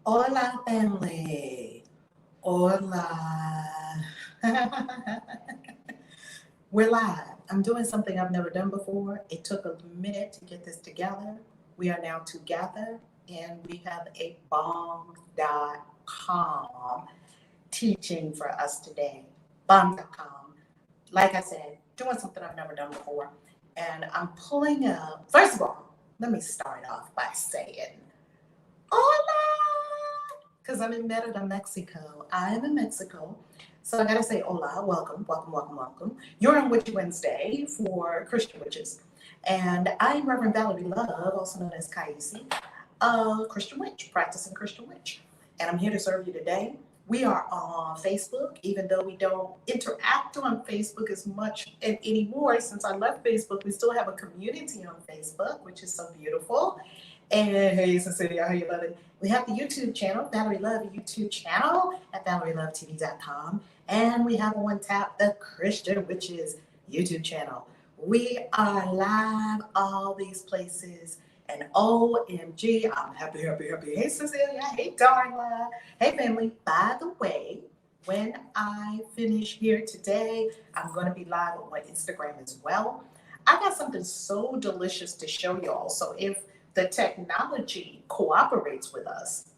Hola, family. Hola. We're live. I'm doing something I've never done before. It took a minute to get this together. We are now together, and we have a bomb.com teaching for us today. Bomb.com. Like I said, doing something I've never done before. And I'm pulling up, first of all, let me start off by saying, hola, because I'm in Merida, Mexico. I am in Mexico. So I gotta say hola, welcome, welcome, welcome, welcome. You're on Witchy Wednesday for Christian Witches. And I'm Reverend Valerie Love, also known as Kaisi, a Christian Witch, practicing Christian Witch. And I'm here to serve you today. We are on Facebook, even though we don't interact on Facebook as much anymore. Since I left Facebook, we still have a community on Facebook, which is so beautiful. And hey, Cecilia, how you love it? We have the YouTube channel, Valerie Love YouTube channel at ValerieLoveTV.com. And we have on tap the Christian Witches YouTube channel. We are live all these places. And OMG, I'm happy. Hey, Cecilia. Hey, Darla. Hey, family. By the way, when I finish here today, I'm going to be live on my Instagram as well. I got something so delicious to show y'all. So if the technology cooperates with us,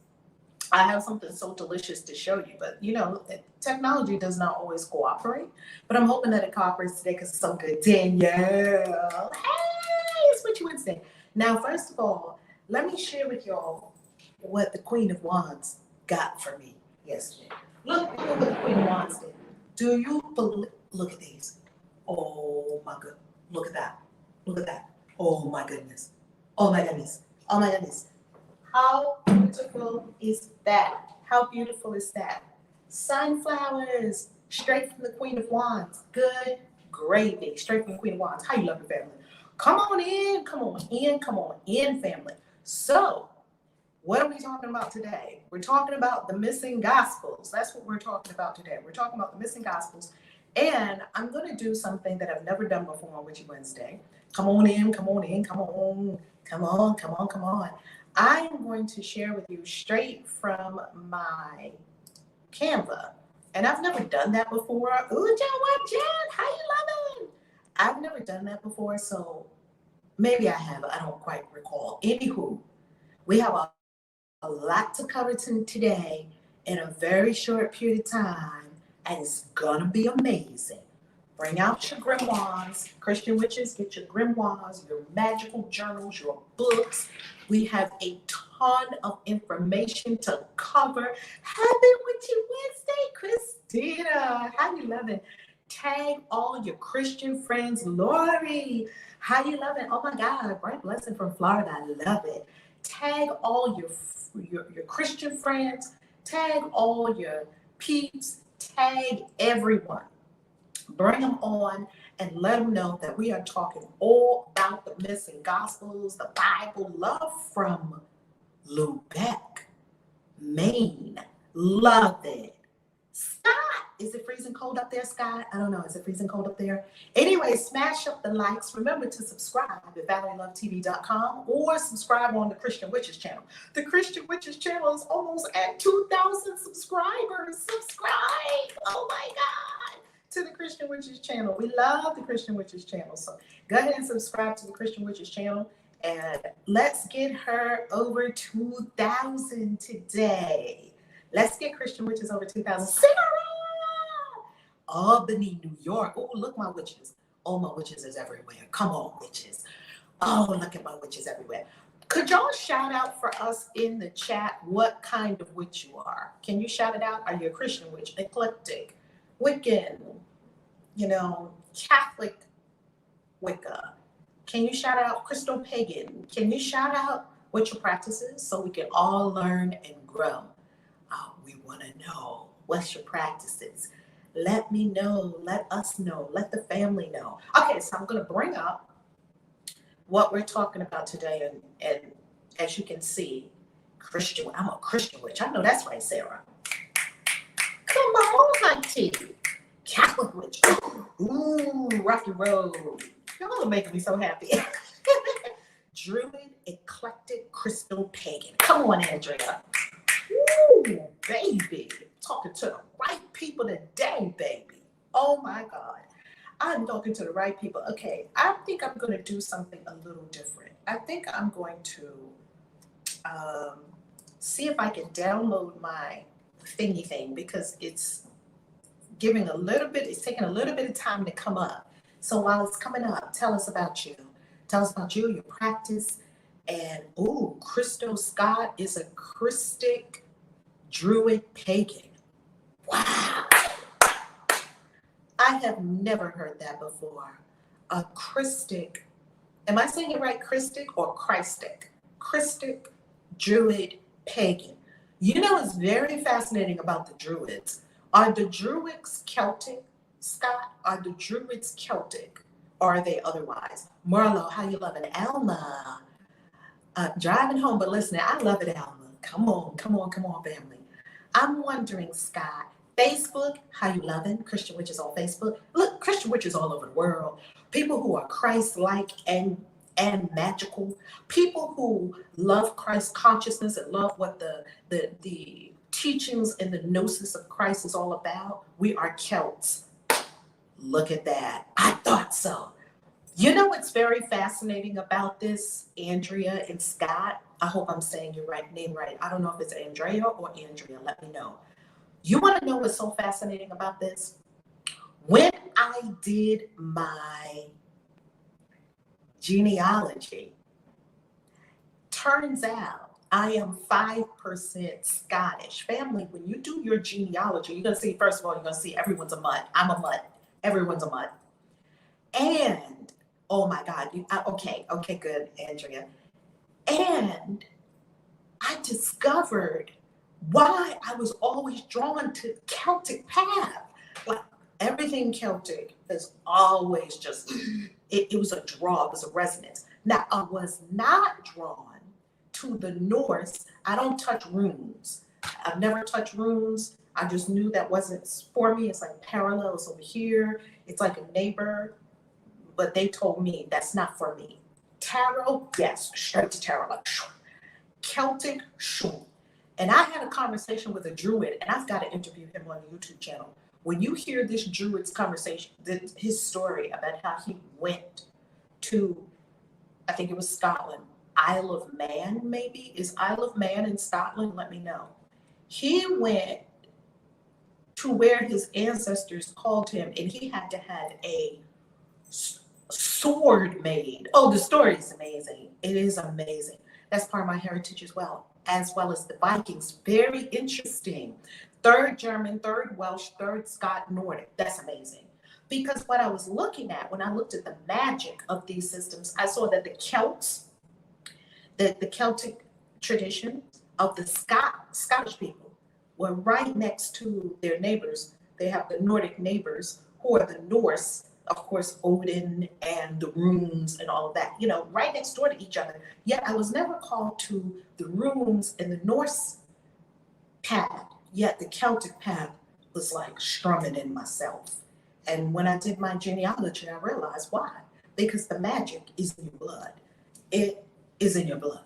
I have something so delicious to show you. But, you know, technology does not always cooperate. But I'm hoping that it cooperates today because it's so good. Danielle. Hey, it's Witchy Wednesday. Now, first of all, let me share with y'all what the Queen of Wands got for me yesterday. Look what the Queen of Wands did. Do you believe? Look at these. Oh my goodness. Look at that. Look at that. Oh my goodness. Oh my goodness. Oh my goodness. How beautiful is that? How beautiful is that? Sunflowers, straight from the Queen of Wands. Good gravy, straight from the Queen of Wands. How you love your family? Come on in, come on in, come on in, family. So, what are we talking about today? We're talking about the missing gospels. That's what we're talking about today. We're talking about the missing gospels. And I'm going to do something that I've never done before on Witchy Wednesday. Come on in, come on in, come on, come on, come on, come on. I am going to share with you straight from my Canva. And I've never done that before. Ooh, Jen, how you loving? I've never done that before, so maybe I have. I don't quite recall. Anywho, we have a lot to cover today in a very short period of time, and it's gonna be amazing. Bring out your grimoires. Christian witches, get your grimoires, your magical journals, your books. We have a ton of information to cover. Happy Witchy Wednesday, Christina. How you loving? Tag all your Christian friends. Lori, how you loving? Oh my God, bright blessing from Florida. I love it. Tag all your Christian friends. Tag all your peeps. Tag everyone. Bring them on and let them know that we are talking all about the missing gospels, the Bible. Love from Lubeck, Maine. Love it. Scott, is it freezing cold up there, Scott? I don't know. Is it freezing cold up there? Anyway, smash up the likes. Remember to subscribe at ValerieLoveTV.com or subscribe on the Christian Witches channel. The Christian Witches channel is almost at 2,000 subscribers. Subscribe. Oh my God. To the Christian Witches channel. We love the Christian Witches channel. So go ahead and subscribe to the Christian Witches channel. And let's get her over 2,000 today. Let's get Christian Witches over 2,000. Sarah! Albany, New York. Oh, look, my witches. Oh, my witches is everywhere. Come on, witches. Oh, look at my witches everywhere. Could y'all shout out for us in the chat what kind of witch you are? Can you shout it out? Are you a Christian witch, eclectic, Wiccan, Catholic Wicca? Can you shout out Crystal Pagan? Can you shout out what your practice is so we can all learn and grow? We want to know what's your practices. Let me know. Let us know. Let the family know. Okay, so I'm going to bring up what we're talking about today. And as you can see, Christian. I'm a Christian witch. I know that's right, Sarah. Come on, hunty. Catholic witch. Ooh, rocky road. Y'all are making me so happy. Druid, eclectic, crystal pagan. Come on, Andrea. Ooh, baby. Talking to the right people today, baby. Oh my God. I'm talking to the right people. Okay, I think I'm going to do something a little different. I think I'm going to um, see if I can download my thingy thing because it's it's taking a little bit of time to come up. So while it's coming up, tell us about you. Tell us about you, your practice. And Christo Scott is a Christic Druid pagan. Wow. I have never heard that before. A Christic, am I saying it right? Christic or Christic? Christic Druid pagan. You know what's very fascinating about the Druids? Are the Druids Celtic, Scott? Are the Druids Celtic? Or are they otherwise? Marlo, how you loving? Alma, driving home, but listening, I love it, Alma. Come on, family. I'm wondering, Scott, Facebook, how you loving? Christian Witches on Facebook. Look, Christian Witches all over the world. People who are Christ-like and magical. People who love Christ consciousness and love what the teachings and the gnosis of Christ is all about. We are Celts. Look at that. I thought so. You know what's very fascinating about this, Andrea and Scott? I hope I'm saying your name right. I don't know if it's Andrea or Andrea. Let me know. You want to know what's so fascinating about this? When I did my genealogy, turns out I am 5% Scottish. Family, when you do your genealogy, you're going to see, first of all, you're going to see everyone's a mutt. I'm a mutt. Everyone's a mutt. And, oh my God, okay, good, Andrea. And I discovered why I was always drawn to Celtic path. Like everything Celtic is always just, it was a draw, it was a resonance. Now, I was not drawn to the Norse. I don't touch runes. I've never touched runes. I just knew that wasn't for me. It's like parallels over here. It's like a neighbor, but they told me that's not for me. Tarot, yes, straight to tarot. Like, Celtic, sure. And I had a conversation with a Druid, and I've got to interview him on the YouTube channel. When you hear this Druid's conversation, his story about how he went to, I think it was Scotland, Isle of Man, maybe? Is Isle of Man in Scotland? Let me know. He went to where his ancestors called him, and he had to have a sword made. Oh, the story is amazing. It is amazing. That's part of my heritage as well as the Vikings. Very interesting. Third German, third Welsh, third Scot, Nordic. That's amazing. Because what I was looking at, when I looked at the magic of these systems, I saw that the Celts, the Celtic tradition of the Scottish people were right next to their neighbors. They have the Nordic neighbors who are the Norse, of course, Odin and the runes and all of that, right next door to each other. Yet I was never called to the runes and the Norse path, yet the Celtic path was like strumming in myself. And when I did my genealogy, I realized why. Because the magic is in your blood. It is in your blood.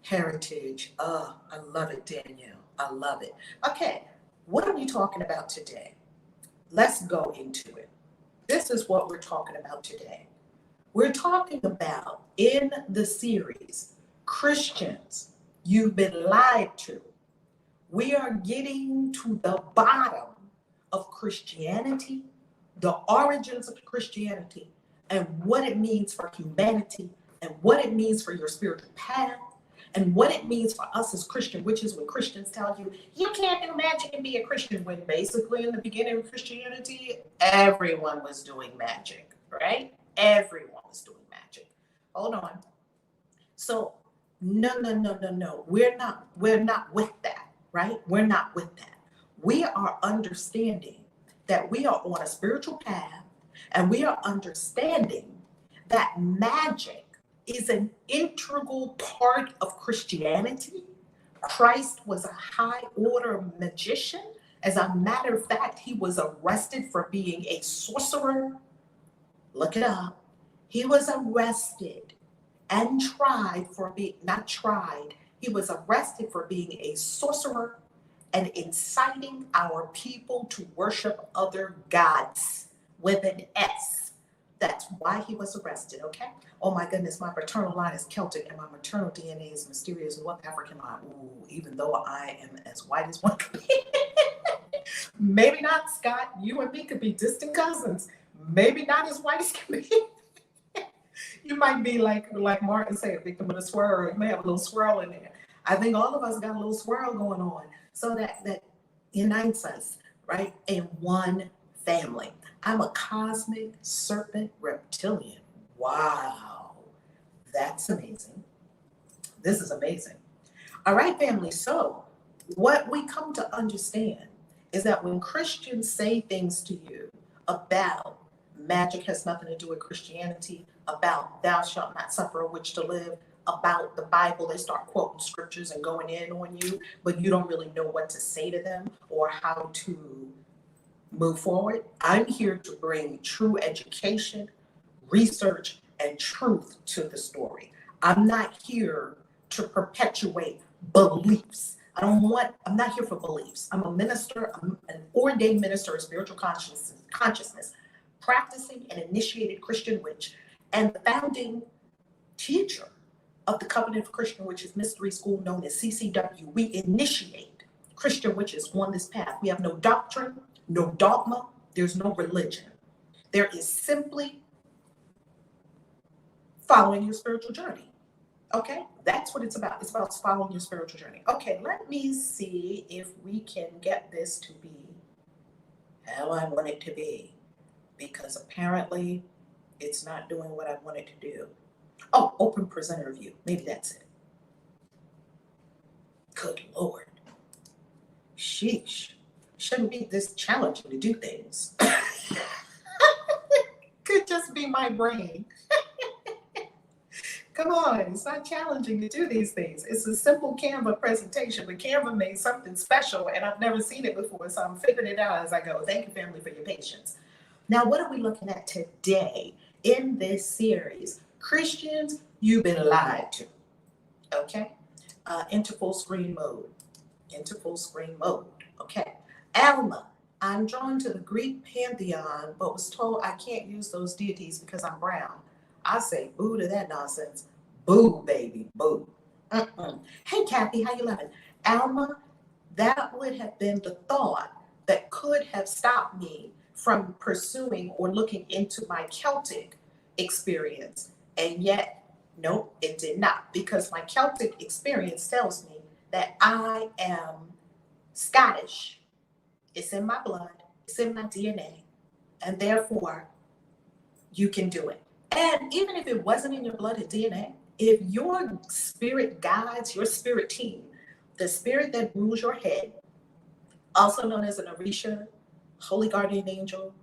Heritage. Oh, I love it, Danielle. I love it. Okay, what are we talking about today? Let's go into it. This is what we're talking about today. We're talking about, in the series, Christians, you've been lied to. We are getting to the bottom of Christianity, the origins of Christianity, and what it means for humanity, and what it means for your spiritual path, and what it means for us as Christian witches when Christians tell you, you can't do magic and be a Christian, when basically in the beginning of Christianity, everyone was doing magic, right? Everyone was doing magic. Hold on. So, no. We're not with that, right? We're not with that. We are understanding that we are on a spiritual path, and we are understanding that magic is an integral part of Christianity. Christ was a high order magician. As a matter of fact, he was arrested for being a sorcerer. Look it up. He was arrested and tried for being, not tried, he was arrested for being a sorcerer and inciting our people to worship other gods with an S. That's why he was arrested, okay? Oh my goodness, my paternal line is Celtic and my maternal DNA is mysterious North African line. Ooh, even though I am as white as one can be. Maybe not, Scott. You and me could be distant cousins. Maybe not as white as can be. You might be like Martin said, a victim of the swirl. You may have a little swirl in there. I think all of us got a little swirl going on. So that unites us, right, in one family. I'm a cosmic serpent reptilian. Wow. That's amazing. This is amazing. All right, family. So what we come to understand is that when Christians say things to you about magic has nothing to do with Christianity, about thou shalt not suffer a witch to live, about the Bible, they start quoting scriptures and going in on you, but you don't really know what to say to them or how to move forward. I'm here to bring true education, research, and truth to the story. I'm not here to perpetuate beliefs. I'm not here for beliefs. I'm a minister, I'm an ordained minister of spiritual consciousness, practicing an initiated Christian witch, and the founding teacher of the Covenant of Christian Witches Mystery School known as CCW. We initiate Christian witches on this path. We have no doctrine, no dogma, there's no religion. There is simply following your spiritual journey. Okay, that's what it's about. It's about following your spiritual journey. Okay, let me see if we can get this to be how I want it to be, because apparently it's not doing what I want it to do. Oh, open presenter view. Maybe that's it. Good Lord. Sheesh. Shouldn't be this challenging to do things. Could just be my brain. Come on, it's not challenging to do these things. It's a simple Canva presentation, but Canva made something special and I've never seen it before, so I'm figuring it out as I go. Thank you, family, for your patience. Now, what are we looking at today in this series? Christians, you've been lied to, okay? Into full screen mode, okay? Alma, I'm drawn to the Greek pantheon, but was told I can't use those deities because I'm brown. I say boo to that nonsense. Boo, baby, boo. Hey, Kathy, how you living? Alma, that would have been the thought that could have stopped me from pursuing or looking into my Celtic experience. And yet, nope, it did not. Because my Celtic experience tells me that I am Scottish. It's in my blood. It's in my DNA. And therefore, you can do it. And even if it wasn't in your blood and DNA, if your spirit guides, your spirit team, the spirit that rules your head, also known as an Orisha, holy guardian angel,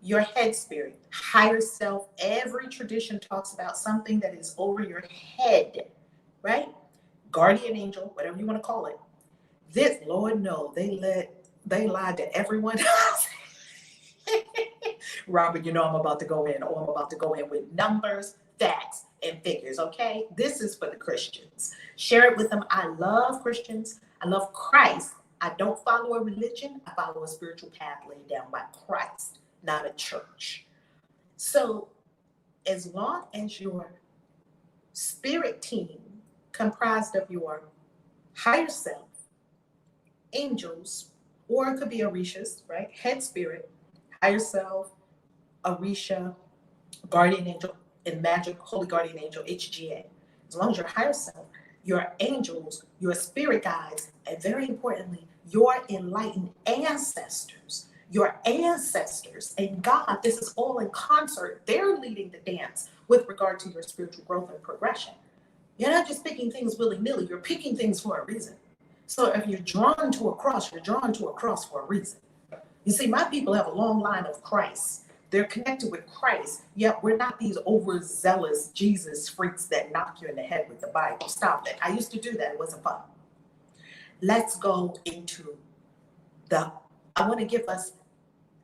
your head spirit, higher self, every tradition talks about something that is over your head, right? Guardian angel, whatever you want to call it. This, Lord, no, they lied to everyone else. Robert, you know I'm about to go in, or I'm about to go in with numbers, facts, and figures, okay? This is for the Christians. Share it with them. I love Christians. I love Christ. I don't follow a religion. I follow a spiritual path laid down by Christ, not a church. So as long as your spirit team comprised of your higher self, angels, or it could be Orishas, right? Head spirit, higher self, Orisha, guardian angel, and magic, holy guardian angel, HGA. As long as your higher self, your angels, your spirit guides, and very importantly, your enlightened ancestors, and God, this is all in concert. They're leading the dance with regard to your spiritual growth and progression. You're not just picking things willy-nilly, you're picking things for a reason. So if you're drawn to a cross, you're drawn to a cross for a reason. You see, my people have a long line of Christ. They're connected with Christ, yet we're not these overzealous Jesus freaks that knock you in the head with the Bible. Stop that. I used to do that. It wasn't fun. Let's go into I want to give us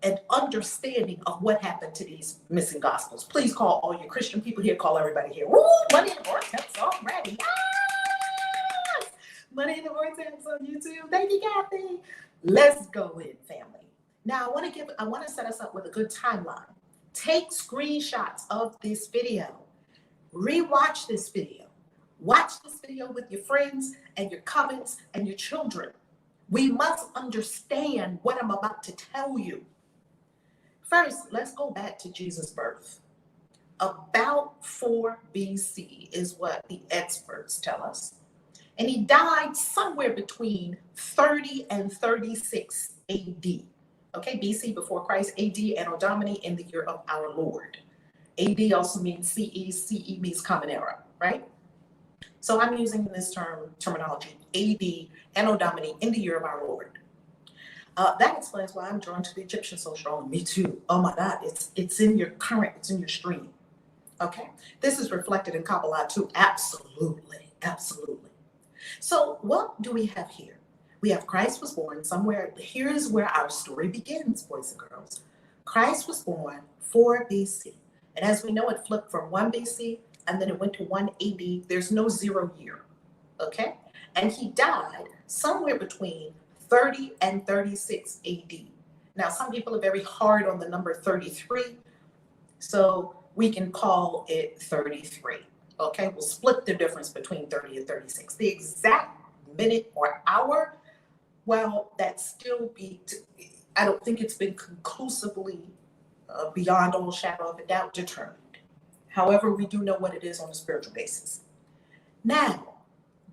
an understanding of what happened to these missing gospels. Please call all your Christian people here. Call everybody here. Woo! Money in the Vortex already. Yes! Money in the Vortex on YouTube. too. Thank you, Kathy. Let's go in, family. Now, I want to set us up with a good timeline. Take screenshots of this video. Rewatch this video. Watch this video with your friends and your cousins and your children. We must understand what I'm about to tell you. First, let's go back to Jesus' birth. About 4 BC is what the experts tell us. And he died somewhere between 30 and 36 AD. Okay, BC before Christ, AD Anno Domini in the year of our Lord. AD also means CE, CE means Common Era, right? So I'm using this terminology, AD Anno Domini in the year of our Lord. That explains why I'm drawn to the Egyptian so strongly. Me too. Oh my God, it's in your current, it's in your stream. Okay, this is reflected in Kabbalah too. Absolutely, absolutely. So what do we have here? We have Christ was born somewhere. Here is where our story begins, boys and girls. Christ was born 4 BC. And as we know, it flipped from 1 BC and then it went to 1 AD. There's no 0 year, okay? And he died somewhere between 30 and 36 AD. Now, some people are very hard on the number 33, so we can call it 33, okay? We'll split the difference between 30 and 36. The exact minute or hour, well, that still I don't think it's been conclusively beyond all shadow of a doubt determined. However, we do know what it is on a spiritual basis. Now,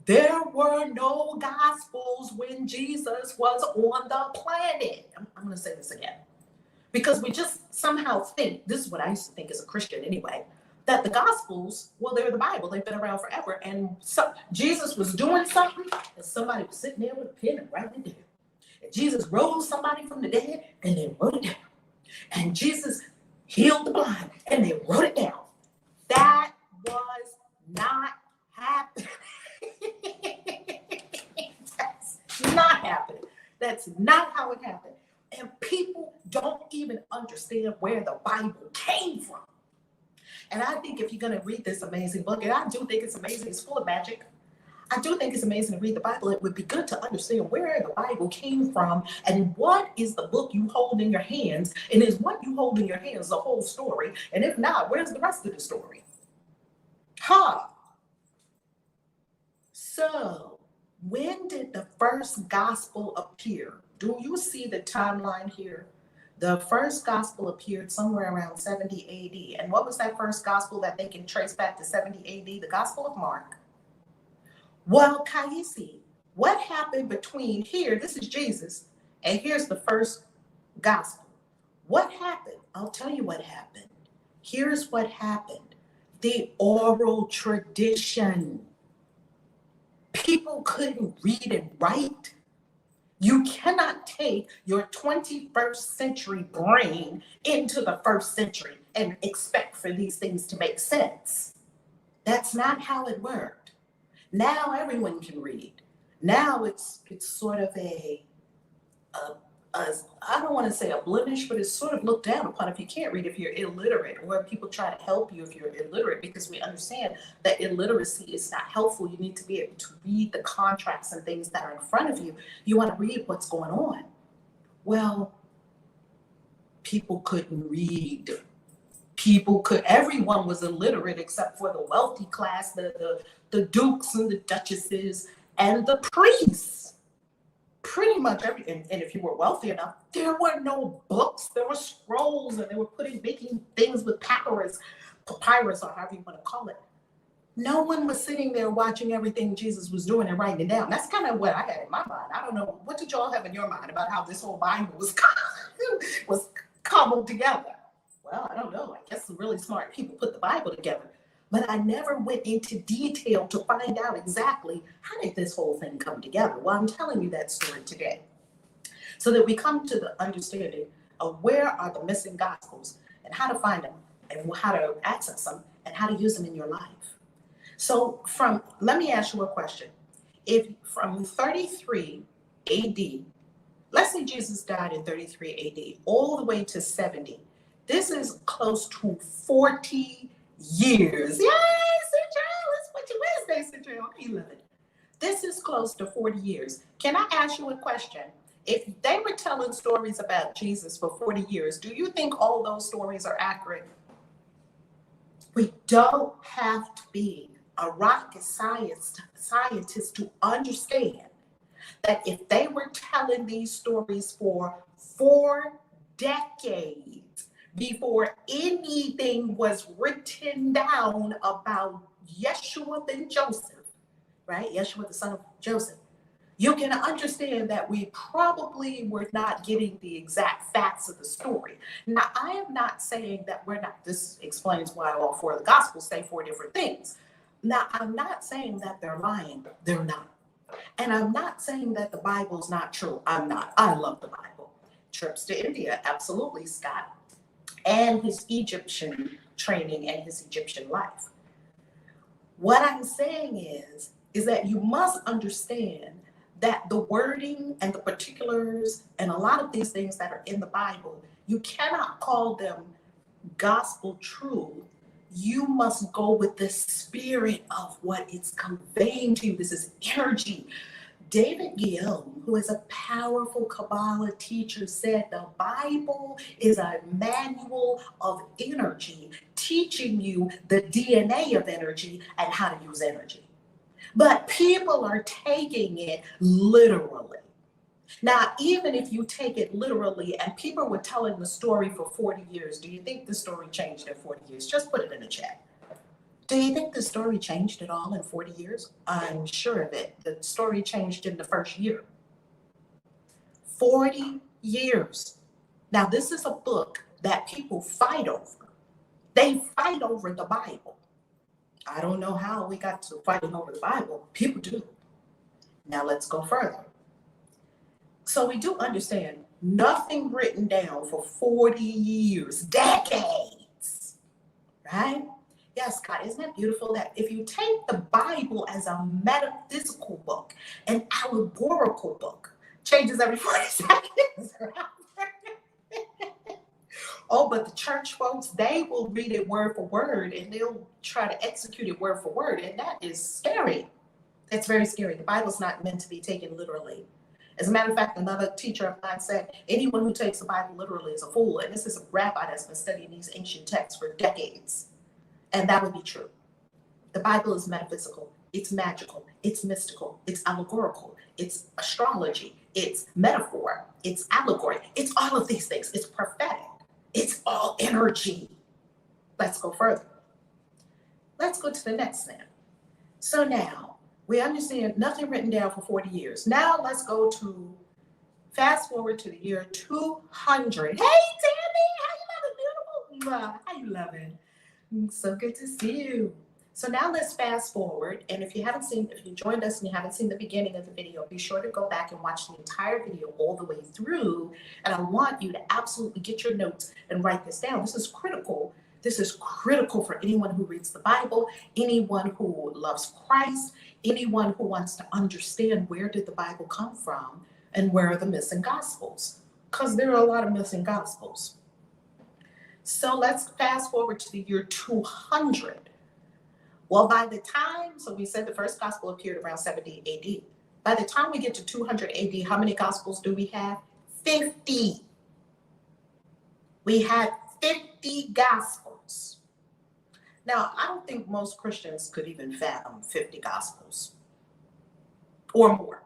there were no gospels when Jesus was on the planet. I'm going to say this again. Because we just somehow think, this is what I used to think as a Christian anyway, that the gospels, well, they're the Bible. They've been around forever. And so Jesus was doing something and somebody was sitting there with a pen and writing it down. And Jesus rose somebody from the dead and they wrote it down. And Jesus healed the blind and they wrote it down. That was not happening. That's not happening. That's not how it happened. And people don't even understand where the Bible came from. And I think if you're going to read this amazing book, and I do think it's amazing, it's full of magic. I do think it's amazing to read the Bible. It would be good to understand where the Bible came from and what is the book you hold in your hands. And is what you hold in your hands the whole story? And if not, where's the rest of the story? So, when did the first gospel appear? Do you see the timeline here? The first gospel appeared somewhere around 70 AD. And what was that first gospel that they can trace back to 70 AD? The Gospel of Mark. Well, Kaisi, what happened between here? This is Jesus. And here's the first gospel. What happened? I'll tell you what happened. Here's what happened. The oral tradition. People couldn't read and write. You cannot take your 21st century brain into the first century and expect for these things to make sense. That's not how it worked. Now everyone can read. Now it's sort of a I don't want to say a blemish, but it's sort of looked down upon if you can't read, if you're illiterate, or people try to help you if you're illiterate, because we understand that illiteracy is not helpful. You need to be able to read the contracts and things that are in front of you. You want to read what's going on. Well, people couldn't read. Everyone was illiterate except for the wealthy class, the dukes and the duchesses and the priests. Pretty much and if you were wealthy enough, there were no books, there were scrolls, and they were making things with papyrus, or however you want to call it. No one was sitting there watching everything Jesus was doing and writing it down. That's kind of what I had in my mind. I don't know, what did y'all have in your mind about how this whole Bible was cobbled together? Well, I don't know. I guess some really smart people put the Bible together. But I never went into detail to find out exactly how did this whole thing come together. Well, I'm telling you that story today so that we come to the understanding of where are the missing gospels and how to find them and how to access them and how to use them in your life. So let me ask you a question. If from 33 AD, let's say Jesus died in 33 AD, all the way to 70, this is close to 40 years. Yay, Central! It's Witchy Wednesday, Central. I love it. This is close to 40 years. Can I ask you a question? If they were telling stories about Jesus for 40 years, do you think all those stories are accurate? We don't have to be a rocket scientist to understand that if they were telling these stories for 4 decades before anything was written down about Yeshua ben Joseph, right? Yeshua, the son of Joseph, you can understand that we probably were not getting the exact facts of the story. Now, I am not saying that we're not. This explains why all 4 of the Gospels say 4 different things. Now, I'm not saying that they're lying. They're not. And I'm not saying that the Bible's not true. I'm not. I love the Bible. Trips to India, absolutely, Scott. And his Egyptian training and his Egyptian life. What I'm saying is that you must understand that the wording and the particulars and a lot of these things that are in the Bible, you cannot call them gospel truth. You must go with the spirit of what it's conveying to you. This is energy. David Guillaume, who is a powerful Kabbalah teacher, said the Bible is a manual of energy, teaching you the DNA of energy and how to use energy. But people are taking it literally. Now, even if you take it literally and people were telling the story for 40 years, do you think the story changed in 40 years? Just put it in the chat. Do you think the story changed at all in 40 years? I'm sure of it. The story changed in the first year. 40 years. Now, this is a book that people fight over. They fight over the Bible. I don't know how we got to fighting over the Bible. People do. Now let's go further. So we do understand nothing written down for 40 years, decades, right? Yes, God, isn't it beautiful that if you take the Bible as a metaphysical book, an allegorical book, changes every 40 seconds, right? Oh, but the church folks, they will read it word for word and they'll try to execute it word for word. And that is scary. It's very scary. The Bible's not meant to be taken literally. As a matter of fact, another teacher of mine said, anyone who takes the Bible literally is a fool. And this is a rabbi that's been studying these ancient texts for decades. And that would be true. The Bible is metaphysical. It's magical. It's mystical. It's allegorical. It's astrology. It's metaphor. It's allegory. It's all of these things. It's prophetic. It's all energy. Let's go further. Let's go to the next thing. So now we understand nothing written down for 40 years. Now let's go to fast forward to the year 200. Hey, Tammy, how you loving, beautiful? How you loving? So good to see you. So now let's fast forward. And if you joined us and you haven't seen the beginning of the video, be sure to go back and watch the entire video all the way through. And I want you to absolutely get your notes and write this down. This is critical. This is critical for anyone who reads the Bible, anyone who loves Christ, anyone who wants to understand where did the Bible come from and where are the missing gospels, because there are a lot of missing gospels. So let's fast forward to the year 200. Well, by the time, so we said the first gospel appeared around 70 AD. By the time we get to 200 AD, how many gospels do we have? 50. We had 50 gospels. Now, I don't think most Christians could even fathom 50 gospels or more.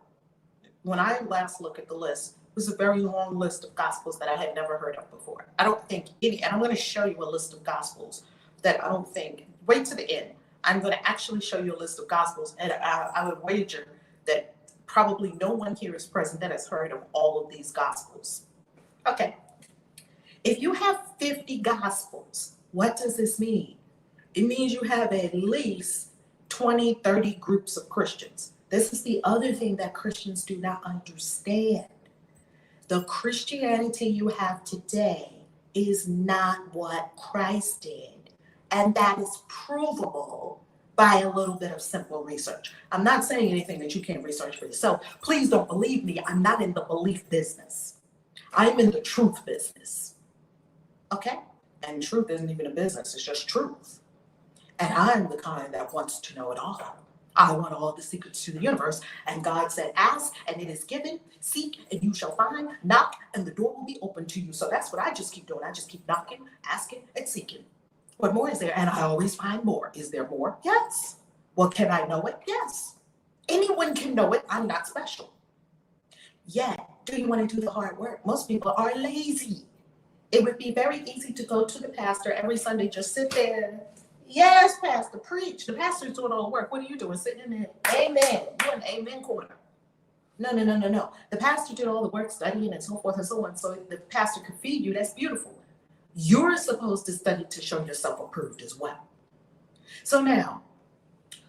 When I last looked at the list, it was a very long list of gospels that I had never heard of before. I don't think any, and I'm going to show you a list of gospels that I don't think, wait to the end. I'm going to actually show you a list of gospels, and I would wager that probably no one here is present that has heard of all of these gospels. Okay. If you have 50 gospels, what does this mean? It means you have at least 20, 30 groups of Christians. This is the other thing that Christians do not understand. The Christianity you have today is not what Christ did. And that is provable by a little bit of simple research. I'm not saying anything that you can't research for yourself. Please don't believe me. I'm not in the belief business. I'm in the truth business. Okay? And truth isn't even a business. It's just truth. And I'm the kind that wants to know it all. I want all the secrets to the universe. And God said, ask and it is given, seek and you shall find, knock and the door will be open to you. So that's what I just keep doing. I just keep knocking, asking, and seeking. What more is there? And I always find more. Is there more? Yes. Well, can I know it? Yes. Anyone can know it. I'm not special. Yet, do you want to do the hard work? Most people are lazy. It would be very easy to go to the pastor every Sunday, just sit there. Yes, pastor, preach. The pastor's doing all the work. What are you doing? Sitting in there. Amen. You're in the amen corner. No, no, no, no, no. The pastor did all the work, studying and so forth and so on, so the pastor could feed you. That's beautiful. You're supposed to study to show yourself approved as well. So now,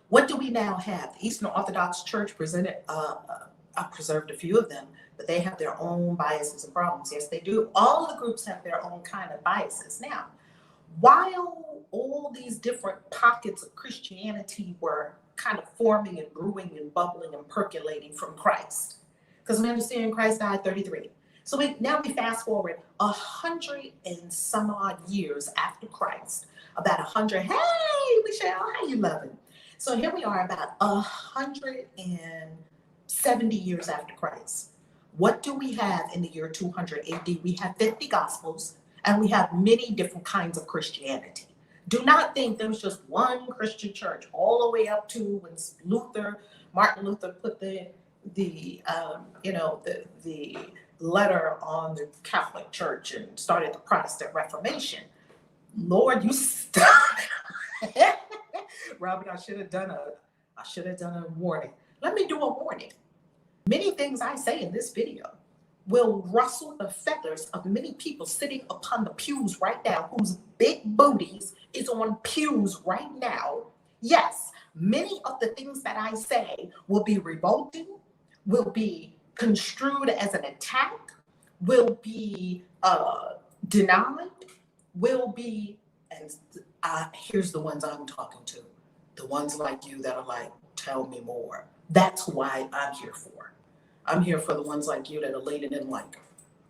what do we now have? The Eastern Orthodox Church presented, I preserved a few of them, but they have their own biases and problems. Yes, they do. All the groups have their own kind of biases. Now, while all these different pockets of Christianity were kind of forming and brewing and bubbling and percolating from Christ, because we understand Christ died 33. So now we fast forward 100 and some odd years after Christ, about 100. Hey, Michelle, how you loving? So here we are about 170 years after Christ. What do we have in the year 200 AD? We have 50 Gospels, and we have many different kinds of Christianity. Do not think there was just one Christian church all the way up to when Martin Luther put the letter on the Catholic Church and started the Protestant Reformation. Lord, you stop. Robert, I should have done a warning. Let me do a warning. Many things I say in this video will rustle the feathers of many people sitting upon the pews right now, whose big booties is on pews right now. Yes, many of the things that I say will be revolting, will be construed as an attack, will be denied, will be, and here's the ones I'm talking to. The ones like you that are like, tell me more. That's who I'm here for. I'm here for the ones like you that are leaning in like,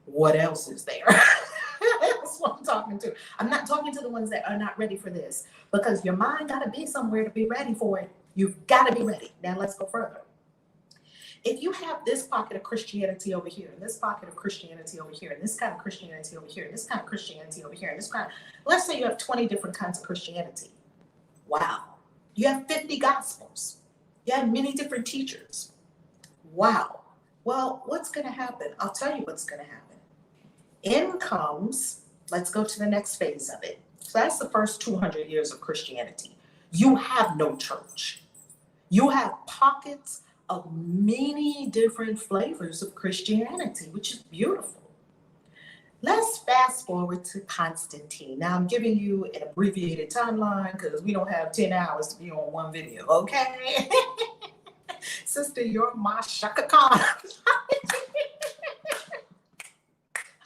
what else is there? That's what I'm talking to. I'm not talking to the ones that are not ready for this, because your mind got to be somewhere to be ready for it. You've got to be ready. Now let's go further. If you have this pocket of Christianity over here, and this pocket of Christianity over here, and this kind of Christianity over here, and this kind of Christianity over here, and this kind of, let's say you have 20 different kinds of Christianity. Wow. You have 50 Gospels. You have many different teachers. Wow. Well, what's going to happen? I'll tell you what's going to happen. In comes, let's go to the next phase of it. So that's the first 200 years of Christianity. You have no church. You have pockets of many different flavors of Christianity, which is beautiful. Let's fast forward to Constantine. Now I'm giving you an abbreviated timeline because we don't have 10 hours to be on one video, okay? Sister, you're my Shaka Khan.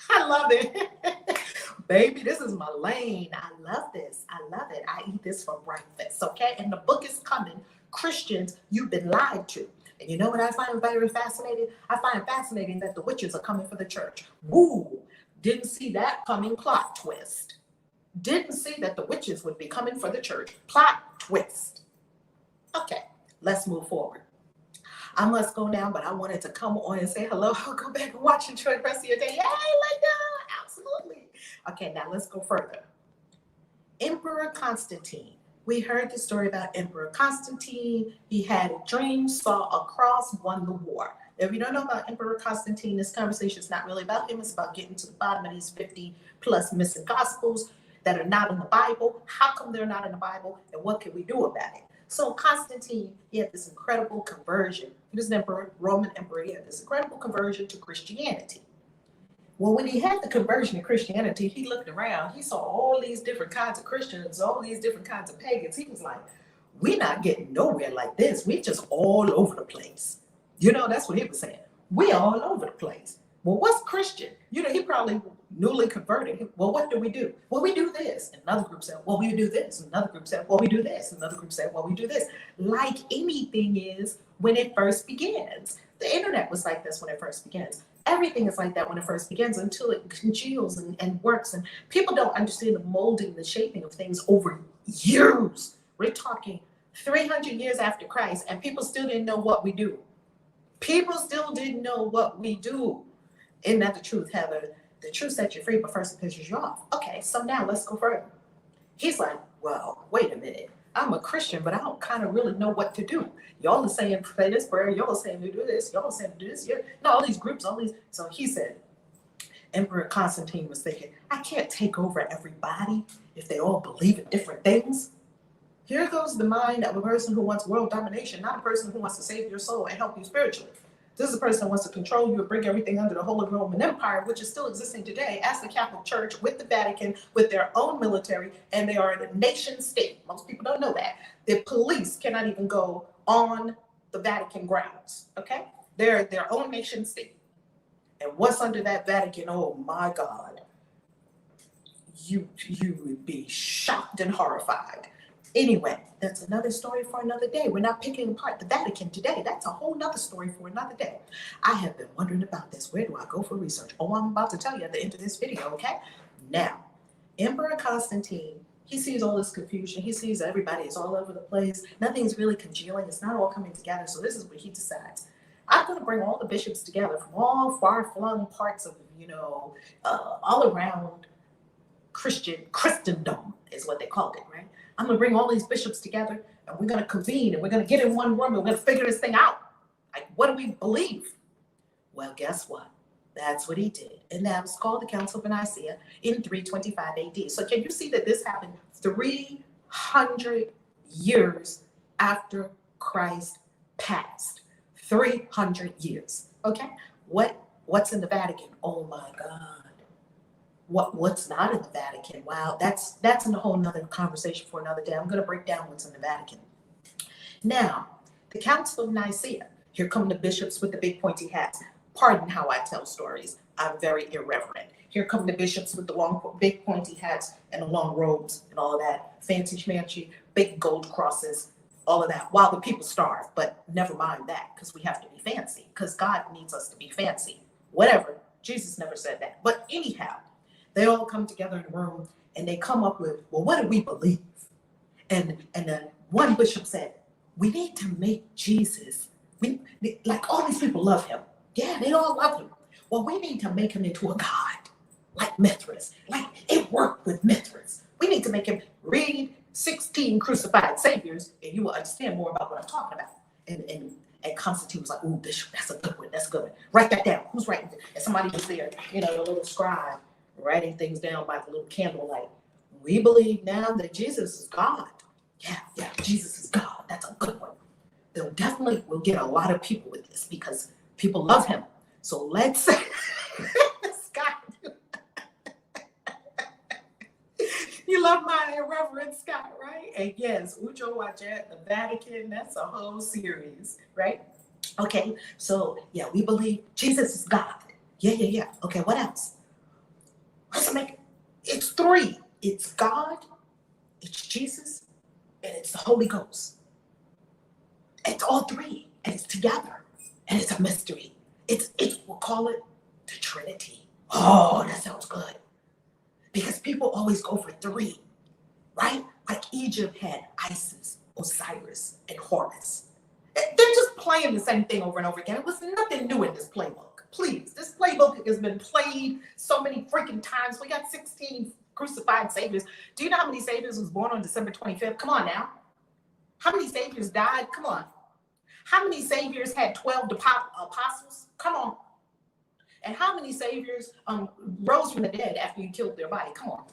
I love it. Baby, this is my lane. I love this. I love it. I eat this for breakfast, okay? And the book is coming. Christians, you've been lied to. And you know what I find very fascinating? I find fascinating that the witches are coming for the church. Woo! Didn't see that coming, plot twist. Didn't see that the witches would be coming for the church, plot twist. Okay, let's move forward. I must go now, but I wanted to come on and say hello. I'll go back and watch and enjoy the rest of your day. Yay, Linda! Absolutely. Okay, now let's go further. Emperor Constantine. We heard the story about Emperor Constantine. He had a dream, saw a cross, won the war. If you don't know about Emperor Constantine, this conversation is not really about him. It's about getting to the bottom of these 50 plus missing Gospels that are not in the Bible. How come they're not in the Bible? And what can we do about it? So Constantine, he had this incredible conversion. He was an emperor, Roman emperor. He had this incredible conversion to Christianity. Well, when he had the conversion to Christianity, he looked around. He saw all these different kinds of Christians, all these different kinds of pagans. He was like, we're not getting nowhere like this. We're just all over the place. You know, that's what he was saying. We're all over the place. Well, what's Christian? You know, he probably newly converted. Well, what do we do? Well, we do this. And another group said, well, we do this. And another group said, well, we do this. And another group said, well, we do this. Like anything is when it first begins. The internet was like this when it first begins. Everything is like that when it first begins until it congeals and works. And people don't understand the molding, the shaping of things over years. We're talking 300 years after Christ, and people still didn't know what we do. People still didn't know what we do. Isn't that the truth, Heather? The truth sets you free, but first it pisses you off. Okay, so now let's go further. He's like, well, wait a minute. I'm a Christian, but I don't kind of really know what to do. Y'all are saying pray this prayer. Y'all are saying to do this. Y'all are saying to do this. No, all these groups, all these. So he said, Emperor Constantine was thinking, I can't take over everybody if they all believe in different things. Here goes the mind of a person who wants world domination, not a person who wants to save your soul and help you spiritually. This is a person who wants to control you and bring everything under the Holy Roman Empire, which is still existing today as the Catholic Church with the Vatican, with their own military, and they are in a nation state. Most people don't know that. The police cannot even go on the Vatican grounds, okay? They're their own nation state. And what's under that Vatican? Oh my God. You would be shocked and horrified. Anyway, that's another story for another day. We're not picking apart the Vatican today. That's a whole nother story for another day. I have been wondering about this. Where do I go for research? Oh, I'm about to tell you at the end of this video, okay? Now, Emperor Constantine, he sees all this confusion. He sees everybody is all over the place. Nothing's really congealing. It's not all coming together. So this is what he decides. I'm going to bring all the bishops together from all far-flung parts of, all around Christendom is what they called it, right? I'm going to bring all these bishops together, and we're going to convene, and we're going to get in one room, and we're going to figure this thing out. Like, what do we believe? Well, guess what? That's what he did. And that was called the Council of Nicaea in 325 AD. So can you see that this happened 300 years after Christ passed? 300 years. Okay? What's in the Vatican? Oh my God. What's not in the Vatican? Wow, that's in a whole nother conversation for another day. I'm going to break down what's in the Vatican. Now, the Council of Nicaea. Here come the bishops with the big pointy hats. Pardon how I tell stories. I'm very irreverent. Here come the bishops with the long, big pointy hats and the long robes and all of that. Fancy schmancy, big gold crosses, all of that, while the people starve. But never mind that, because we have to be fancy, because God needs us to be fancy. Whatever. Jesus never said that. But anyhow, they all come together in a room and they come up with, well, what do we believe? And one bishop said, we need to make Jesus, like all these people love him. Yeah, they all love him. Well, we need to make him into a god, like Mithras. Like it worked with Mithras. We need to make him read 16 crucified saviors and you will understand more about what I'm talking about. And Constantine was like, ooh, bishop, that's a good one. That's a good one. Write that down. Who's writing it? And somebody was there, the little scribe, writing things down by the little candlelight. We believe now that Jesus is God. Yeah, Jesus is God. That's a good one. They'll definitely will get a lot of people with this because people love him. So let's say, Scott, you love my irreverent Scott, right? And yes, Ujo Wajat, the Vatican, that's a whole series, right? Okay, so yeah, we believe Jesus is God. Yeah. Okay, what else? It's three. It's God, it's Jesus, and it's the Holy Ghost. It's all three, and it's together, and it's a mystery. We'll call it the Trinity. Oh, that sounds good. Because people always go for three, right? Like Egypt had Isis, Osiris, and Horus. They're just playing the same thing over and over again. It was nothing new in this playbook. Please, this playbook has been played so many freaking times. We got 16 crucified saviors. Do you know how many saviors was born on December 25th? Come on now. How many saviors died? Come on. How many saviors had 12 apostles? Come on. And how many saviors rose from the dead after you killed their body? Come on.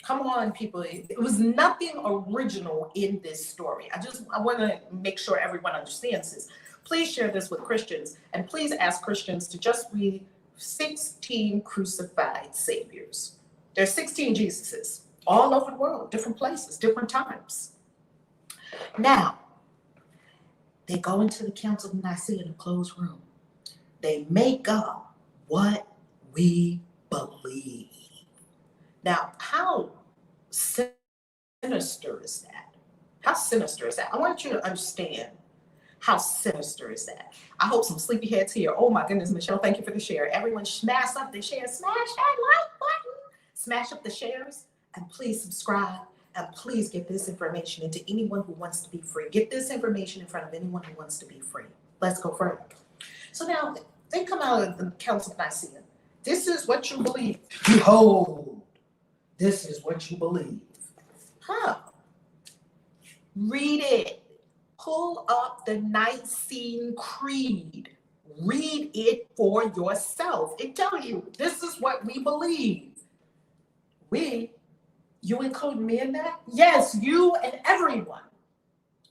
Come on, people. It was nothing original in this story. I want to make sure everyone understands this. Please share this with Christians, and please ask Christians to just read 16 crucified saviors. There's 16 Jesuses all over the world, different places, different times. Now, they go into the Council of Nicaea in a closed room. They make up what we believe. Now, how sinister is that? How sinister is that? I want you to understand how sinister is that. I hope some sleepyheads here. Oh my goodness, Michelle, thank you for the share. Everyone smash up the share, smash that like button, smash up the shares, and please subscribe And please get this information into anyone who wants to be free. Get this information in front of anyone who wants to be free. Let's go further. So now they come out of the Council of Nicaea. This is what you believe. Behold, this is what you believe. Huh. Read it. Pull up the Nicene Creed. Read it for yourself. It tells you this is what we believe. We, you include me in that? Yes, you and everyone.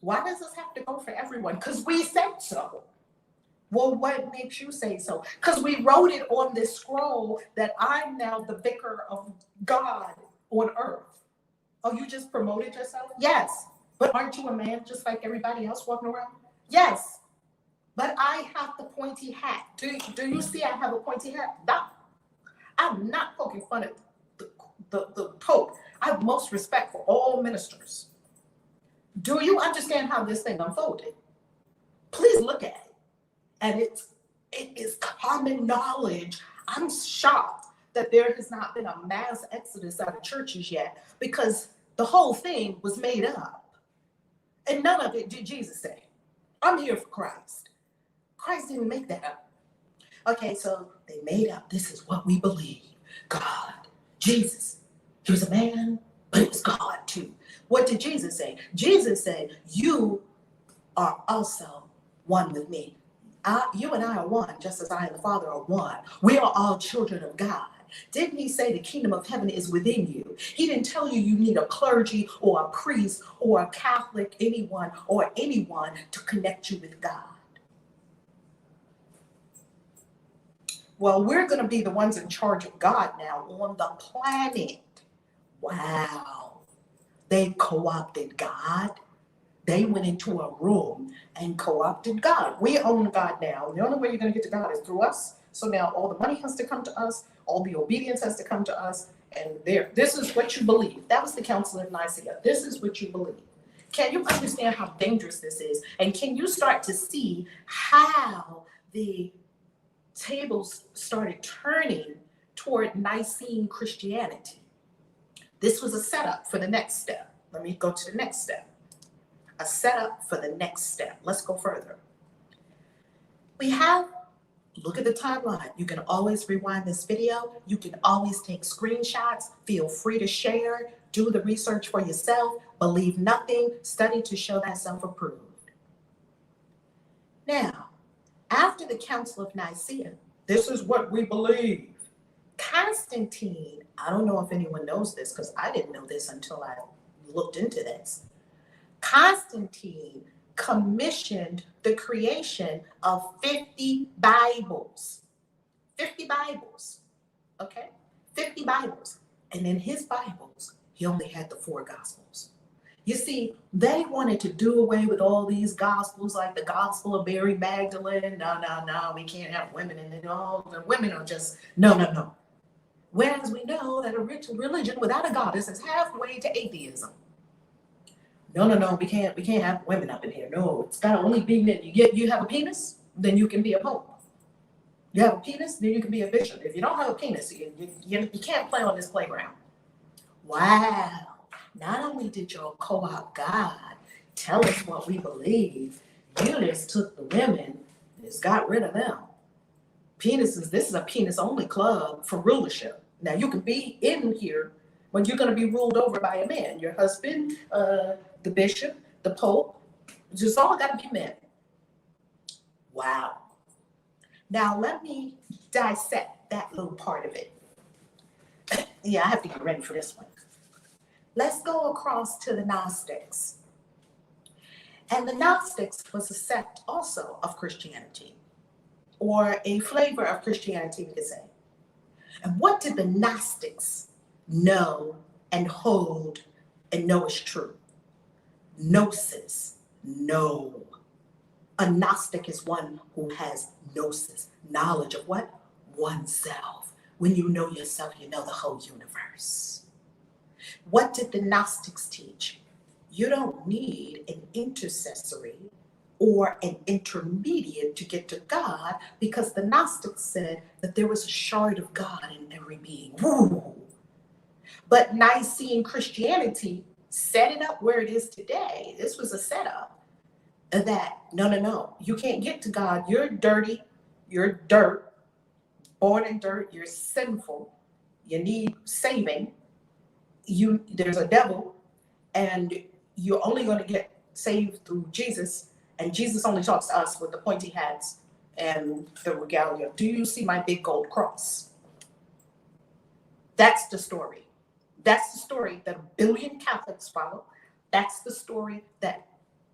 Why does this have to go for everyone? Because we said so. Well, what makes you say so? Because we wrote it on this scroll that I'm now the vicar of God on earth. Oh, you just promoted yourself? Yes. But aren't you a man just like everybody else walking around? Yes. But I have the pointy hat. Do you see I have a pointy hat? No. I'm not poking fun at the Pope. I have most respect for all ministers. Do you understand how this thing unfolded? Please look at it. And it is common knowledge. I'm shocked that there has not been a mass exodus out of churches yet, because the whole thing was made up. And none of it did Jesus say. I'm here for Christ. Christ didn't make that up. Okay, so they made up, this is what we believe. God, Jesus, he was a man, but he was God too. What did Jesus say? Jesus said, you are also one with me. You and I are one, just as I and the Father are one. We are all children of God. Didn't he say the kingdom of heaven is within you? He didn't tell you you need a clergy or a priest or a Catholic, anyone to connect you with God. Well, we're going to be the ones in charge of God now on the planet. Wow. They co-opted God. They went into a room and co-opted God. We own God now. The only way you're going to get to God is through us. So now all the money has to come to us. All the obedience has to come to us. And this is what you believe. That was the Council of Nicaea. This is what you believe. Can you understand how dangerous this is? And can you start to see how the tables started turning toward Nicene Christianity? This was a setup for the next step. Let me go to the next step. A setup for the next step. Let's go further. Look at the timeline. You can always rewind this video. You can always take screenshots. Feel free to share. Do the research for yourself. Believe nothing. Study to show thyself approved. Now, after the Council of Nicaea, this is what we believe. Constantine, I don't know if anyone knows this because I didn't know this until I looked into this. Constantine commissioned the creation of 50 Bibles. 50 Bibles, okay? 50 Bibles. And in his Bibles, he only had the 4 Gospels. You see, they wanted to do away with all these Gospels, like the Gospel of Mary Magdalene. No, we can't have women in it. All the women are just, no. Whereas we know that a religion without a goddess is halfway to atheism. No, we can't have women up in here. No, it's got to only be men. You have a penis, then you can be a pope. You have a penis, then you can be a bishop. If you don't have a penis, you can't play on this playground. Wow. Not only did y'all co-opt God, tell us what we believe, you just took the women and just got rid of them. Penises, this is a penis-only club for rulership. Now, you can be in here, but you're going to be ruled over by a man. Your husband, the bishop, the pope, just all got to be men. Wow. Now, let me dissect that little part of it. Yeah, I have to get ready for this one. Let's go across to the Gnostics. And the Gnostics was a sect also of Christianity, or a flavor of Christianity, we could say. And what did the Gnostics know and hold and know is true? Gnosis, know. A Gnostic is one who has gnosis, knowledge of what? Oneself. When you know yourself, you know the whole universe. What did the Gnostics teach? You don't need an intercessory or an intermediate to get to God, because the Gnostics said that there was a shard of God in every being. Woo! But Nicene Christianity set it up where it is today. This was a setup that, no, you can't get to God. You're dirty. You're dirt, born in dirt. You're sinful. You need saving. There's a devil, and you're only going to get saved through Jesus. And Jesus only talks to us with the pointy hats and the regalia. Do you see my big gold cross? That's the story. That's the story that a billion Catholics follow. That's the story that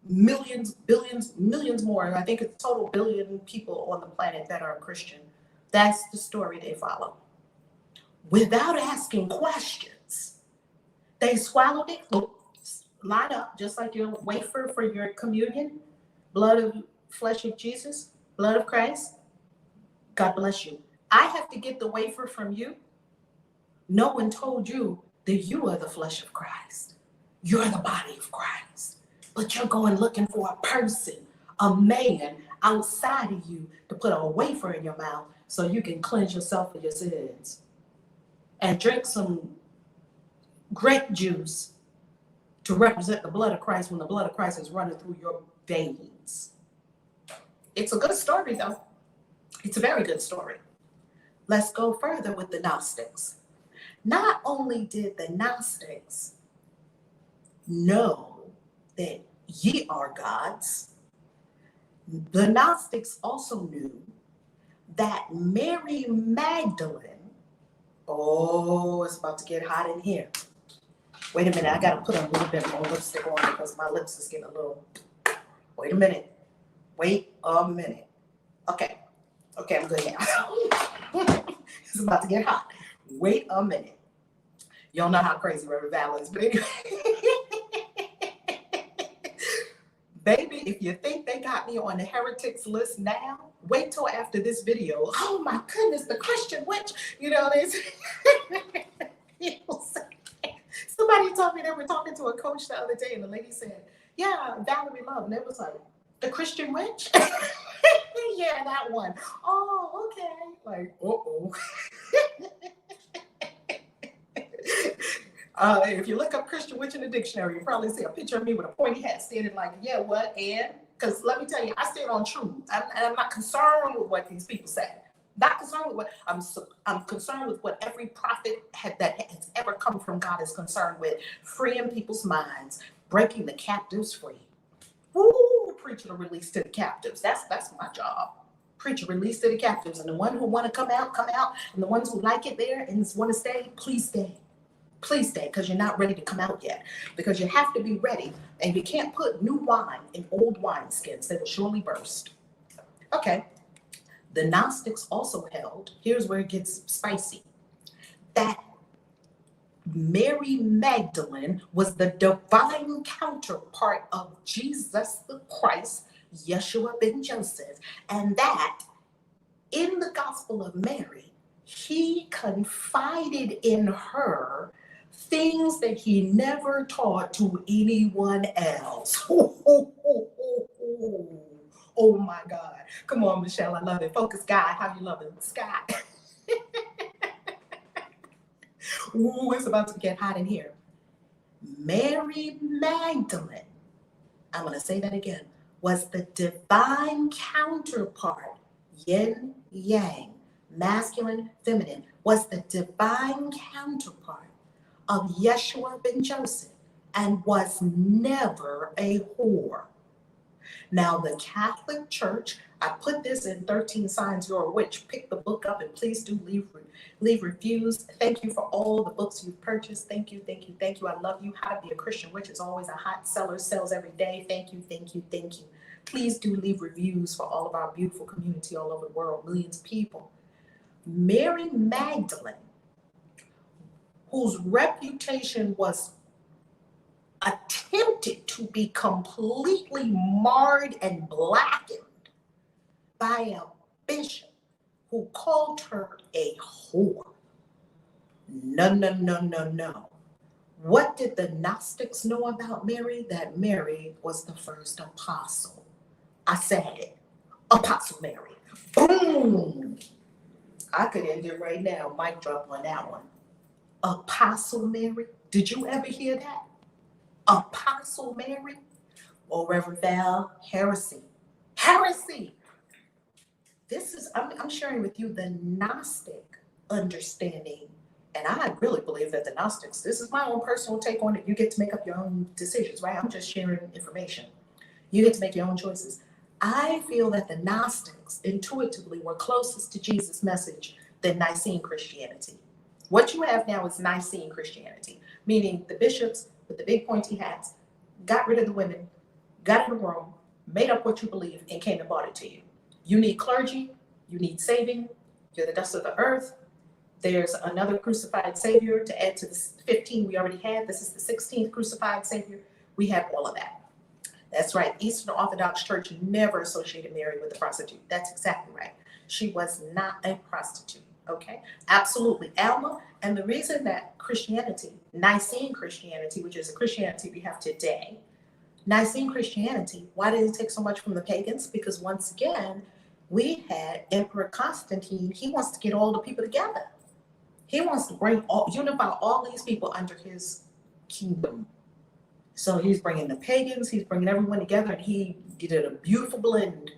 millions, billions, millions more, I think it's total billion people on the planet that are Christian. That's the story they follow. Without asking questions. They swallowed it, line up, just like your wafer for your communion, blood of flesh of Jesus, blood of Christ. God bless you. I have to get the wafer from you. No one told you that you are the flesh of Christ. You're the body of Christ. But you're going looking for a person, a man outside of you to put a wafer in your mouth so you can cleanse yourself of your sins. And drink some grape juice to represent the blood of Christ when the blood of Christ is running through your veins. It's a good story, though. It's a very good story. Let's go further with the Gnostics. Not only did the Gnostics know that ye are gods, the Gnostics also knew that Mary Magdalene, oh, it's about to get hot in here. Wait a minute, I gotta put a little bit more lipstick on because my lips is getting a little, wait a minute. Okay, I'm good now. It's about to get hot. Wait a minute. Y'all know how crazy Reverend Valerie is, but anyway. Baby, if you think they got me on the heretics list now, wait till after this video. Oh my goodness, the Christian witch, somebody told me they were talking to a coach the other day and the lady said, yeah, Valerie Love. And it was like, the Christian witch? Yeah, that one. Oh, okay. Like, uh-oh. If you look up Christian witch in the dictionary, you'll probably see a picture of me with a pointy hat standing like, yeah, what, and? Because let me tell you, I stand on truth. I'm not concerned with what these people say. Not concerned with what, I'm concerned with what every prophet that has ever come from God is concerned with. Freeing people's minds, breaking the captives free. Woo, preach the release to the captives. That's my job. Preach a release to the captives. And the ones who want to come out. And the ones who like it there and want to stay, please stay. Please stay, because you're not ready to come out yet. Because you have to be ready, and you can't put new wine in old wineskins. They will surely burst. Okay. The Gnostics also held, here's where it gets spicy, that Mary Magdalene was the divine counterpart of Jesus the Christ, Yeshua ben Joseph, and that in the Gospel of Mary, he confided in her things that he never taught to anyone else. Oh my God. Come on, Michelle, I love it. Focus, guy, how you love it? Sky. Ooh, it's about to get hot in here. Mary Magdalene, I'm going to say that again, was the divine counterpart, yin, yang, masculine, feminine, was the divine counterpart of Yeshua ben Joseph and was never a whore. Now, the Catholic Church, I put this in 13 Signs You're a Witch. Pick the book up and please do leave reviews. Thank you for all the books you've purchased. Thank you. I love you. How to Be a Christian Witch is always a hot seller, sells every day. Thank you. Please do leave reviews for all of our beautiful community all over the world, millions of people. Mary Magdalene, whose reputation was attempted to be completely marred and blackened by a bishop who called her a whore. No. What did the Gnostics know about Mary? That Mary was the first apostle. I said it. Apostle Mary. Boom! I could end it right now. Mic drop on that one. Apostle Mary. Did you ever hear that? Apostle Mary, or Reverend Val, heresy. Heresy. I'm sharing with you the Gnostic understanding. And I really believe that the Gnostics, this is my own personal take on it. You get to make up your own decisions, right? I'm just sharing information. You get to make your own choices. I feel that the Gnostics intuitively were closest to Jesus' message than Nicene Christianity. What you have now is Nicene Christianity, meaning the bishops with the big pointy hats got rid of the women, got in the room, made up what you believe, and came and brought it to you. You need clergy, you need saving, you're the dust of the earth. There's another crucified Savior to add to the 15 we already had. This is the 16th crucified Savior. We have all of that. That's right. Eastern Orthodox Church never associated Mary with a prostitute. That's exactly right. She was not a prostitute. Okay? Absolutely. Alma, and the reason that Christianity, Nicene Christianity, which is the Christianity we have today, Nicene Christianity, why did it take so much from the pagans? Because once again, we had Emperor Constantine. He wants to get all the people together. He wants to unify all these people under his kingdom. So he's bringing the pagans, he's bringing everyone together, and he did a beautiful blend.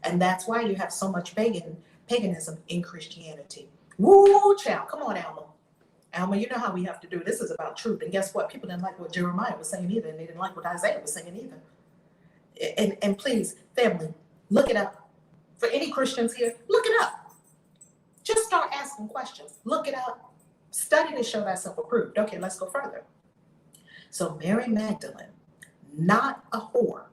And that's why you have so much paganism in Christianity. Woo, child. Come on, Alma. Alma, you know how we have to do. This is about truth. And guess what? People didn't like what Jeremiah was saying either, and they didn't like what Isaiah was saying either. And please, family, look it up. For any Christians here, look it up. Just start asking questions. Look it up. Study to show thyself approved. Okay, let's go further. So Mary Magdalene, not a whore.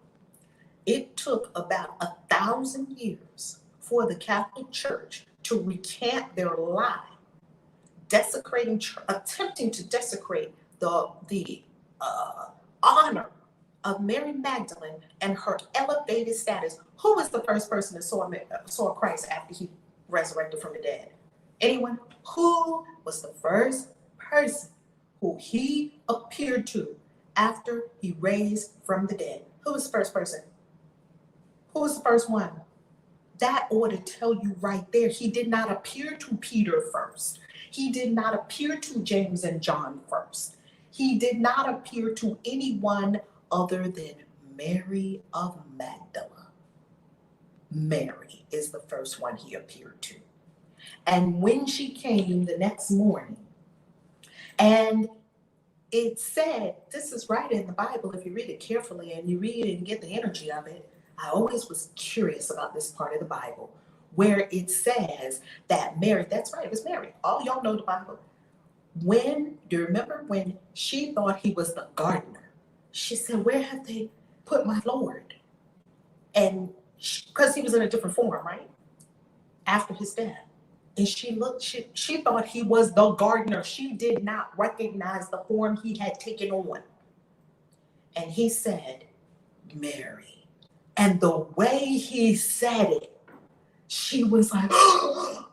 It took about 1,000 years for the Catholic Church to recant their lie, attempting to desecrate the honor of Mary Magdalene and her elevated status. Who was the first person that saw Christ after he resurrected from the dead? Anyone? Who was the first person who he appeared to after he raised from the dead? Who was the first person? Who was the first one? That ought to tell you right there. He did not appear to Peter first. He did not appear to James and John first. He did not appear to anyone other than Mary of Magdala. Mary is the first one he appeared to. And when she came the next morning, and it said, this is right in the Bible, if you read it carefully and you read it and get the energy of it. I always was curious about this part of the Bible where it says that Mary, that's right, it was Mary. All y'all know the Bible. Do you remember when she thought he was the gardener? She said, where have they put my Lord? And because he was in a different form, right? After his death. And she thought he was the gardener. She did not recognize the form he had taken on. And he said, Mary. And the way he said it, she was like,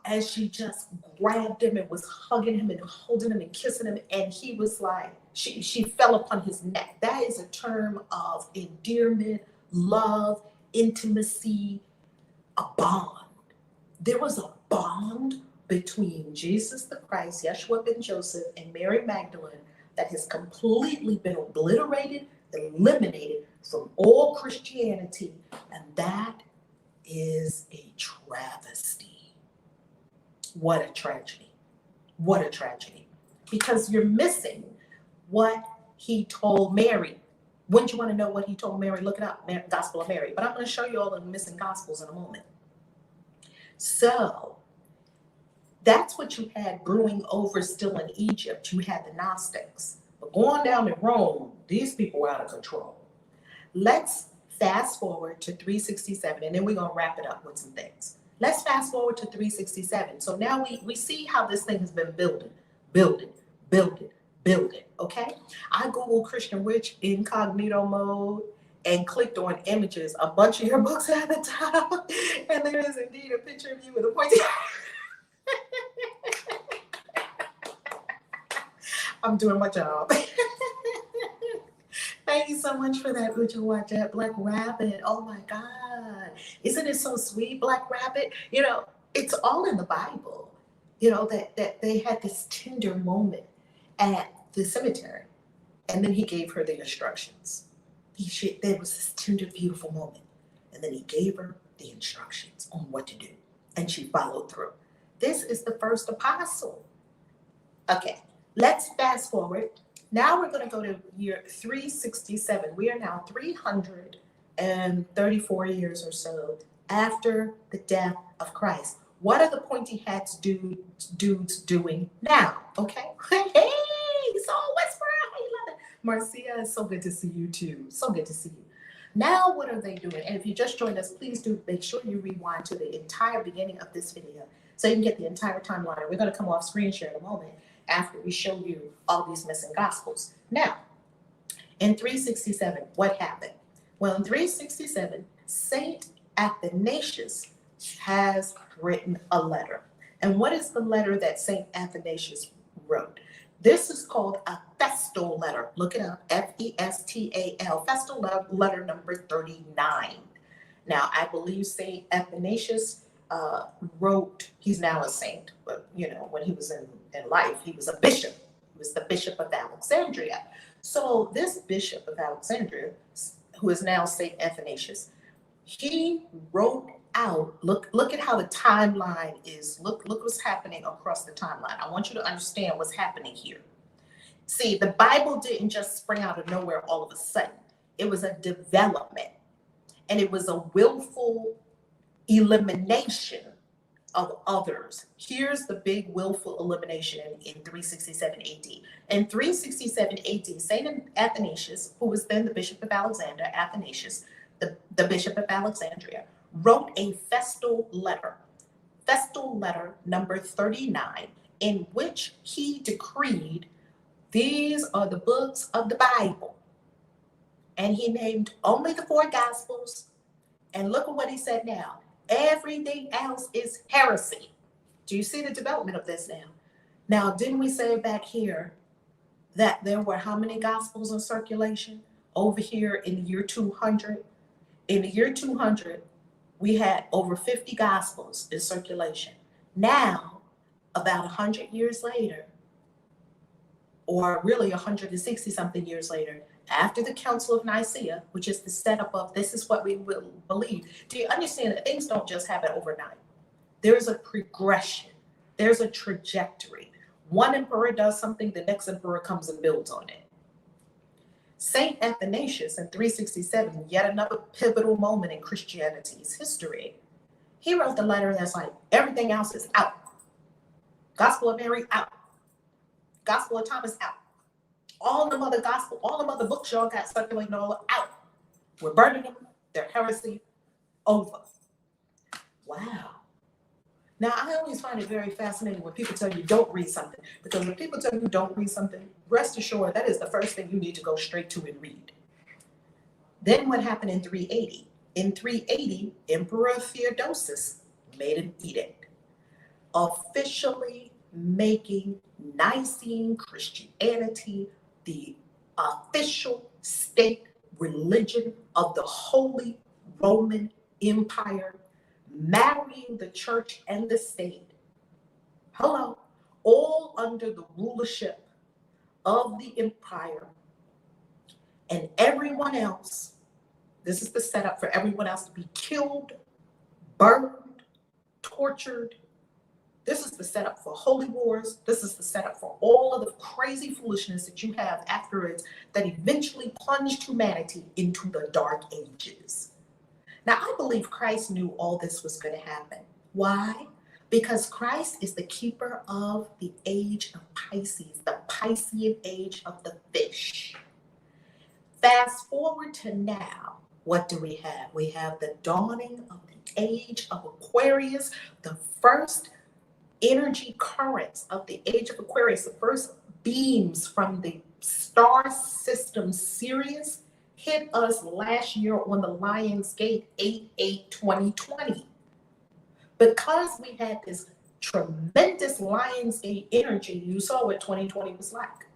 and she just grabbed him and was hugging him and holding him and kissing him. And he was like, she fell upon his neck. That is a term of endearment, love, intimacy, a bond. There was a bond between Jesus the Christ, Yeshua ben Joseph, and Mary Magdalene that has completely been obliterated, eliminated from all Christianity, and that is a travesty. What a tragedy. What a tragedy. Because you're missing what he told Mary. Wouldn't you want to know what he told Mary? Look it up, Gospel of Mary. But I'm going to show you all the missing Gospels in a moment. So that's what you had brewing over still in Egypt. You had the Gnostics. But going down to Rome, these people were out of control. Let's fast forward to 367, and then we're going to wrap it up with some things. Let's fast forward to 367. So now we see how this thing has been building, okay? I Googled Christian Witch incognito mode and clicked on images, a bunch of your books at the top, and there is indeed a picture of you with a pointy. I'm doing my job. Thank you so much for that. Would you watch that Black Rabbit? Oh my God. Isn't it so sweet, Black Rabbit? You know, it's all in the Bible, you know, that they had this tender moment at the cemetery. And then he gave her the instructions. There was this tender, beautiful moment. And then he gave her the instructions on what to do. And she followed through. This is the first apostle. Okay, let's fast forward. Now we're going to go to year 367. We are now 334 years or so after the death of Christ. What are the pointy hats dudes doing now? Okay. Hey, Soul Whisperer. I love it. Marcia, it's so good to see you too. So good to see you. Now, what are they doing? And if you just joined us, please do make sure you rewind to the entire beginning of this video so you can get the entire timeline. We're going to come off screen share in a moment after we show you all these missing gospels. Now, in 367, what happened? Well, in 367, Saint Athanasius has written a letter. And what is the letter that Saint Athanasius wrote? This is called a festal letter. Look it up, Festal, festal letter number 39. Now, I believe Saint Athanasius wrote, he's now a saint, but when he was in life, he was a bishop. He was the Bishop of Alexandria. So this Bishop of Alexandria, who is now Saint Athanasius, he wrote out, look at how the timeline is. Look what's happening across the timeline. I want you to understand what's happening here. See, the Bible didn't just spring out of nowhere all of a sudden. It was a development, and it was a willful elimination of others. Here's the big willful elimination in 367 AD. In 367 AD, Saint Athanasius, who was then the Bishop of Alexandria, the Bishop of Alexandria, wrote a festal letter number 39, in which he decreed, these are the books of the Bible. And he named only the 4 Gospels. And look at what he said now. Everything else is heresy. Do you see the development of this now? Now, didn't we say back here that there were how many Gospels in circulation? Over here in the year 200. In the year 200, we had over 50 Gospels in circulation. Now, about 100 years later, or really 160 something years later, after the Council of Nicaea, which is the setup of this is what we will believe. Do you understand that things don't just happen overnight? There's a progression. There's a trajectory. One emperor does something, the next emperor comes and builds on it. Saint Athanasius in 367, yet another pivotal moment in Christianity's history. He wrote the letter that's like, everything else is out. Gospel of Mary, out. Gospel of Thomas, out. All them other books y'all got circulating all out. We're burning them. They're heresy. Over. Wow. Now, I always find it very fascinating when people tell you don't read something. Because when people tell you don't read something, rest assured that is the first thing you need to go straight to and read. Then what happened in 380? In 380, Emperor Theodosius made an edict, officially making Nicene Christianity the official state religion of the Holy Roman Empire, marrying the church and the state. Hello, all under the rulership of the empire. And everyone else, this is the setup for everyone else to be killed, burned, tortured. This is the setup for holy wars. This is the setup for all of the crazy foolishness that you have afterwards that eventually plunged humanity into the dark ages. Now, I believe Christ knew all this was going to happen. Why? Because Christ is the keeper of the age of Pisces, the Piscean age of the fish. Fast forward to now, what do we have? We have the dawning of the age of Aquarius, the first energy currents of the age of Aquarius, the first beams from the star system Sirius hit us last year on the Lion's Gate 8/8/2020. Because we had this tremendous Lion's Gate energy, you saw what 2020 was like.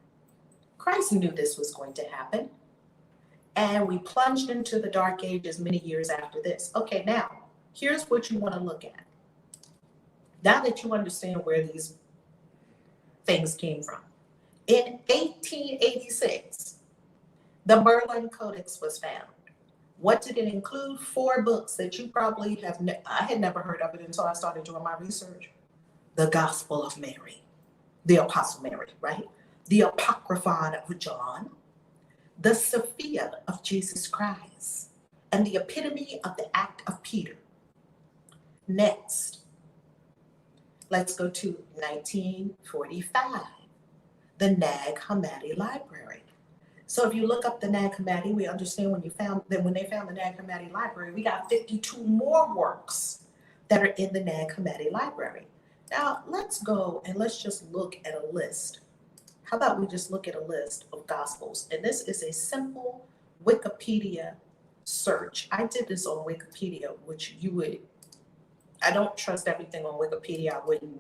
Christ knew this was going to happen. And we plunged into the dark ages many years after this. Okay, now, here's what you want to look at. Now that you understand where these things came from. In 1886, The Berlin Codex was found. What did it include? 4 books that you probably have, I had never heard of it until I started doing my research. The Gospel of Mary, the Apostle Mary, right? The Apocryphon of John, the Sophia of Jesus Christ, and the Epitome of the Act of Peter. Next, let's go to 1945, the Nag Hammadi Library. So if you look up the Nag Hammadi, we understand when they found the Nag Hammadi Library, we got 52 more works that are in the Nag Hammadi Library. Now let's go and let's just look at a list. How about we just look at a list of Gospels? And this is a simple Wikipedia search. I did this on Wikipedia, which I don't trust everything on Wikipedia. I wouldn't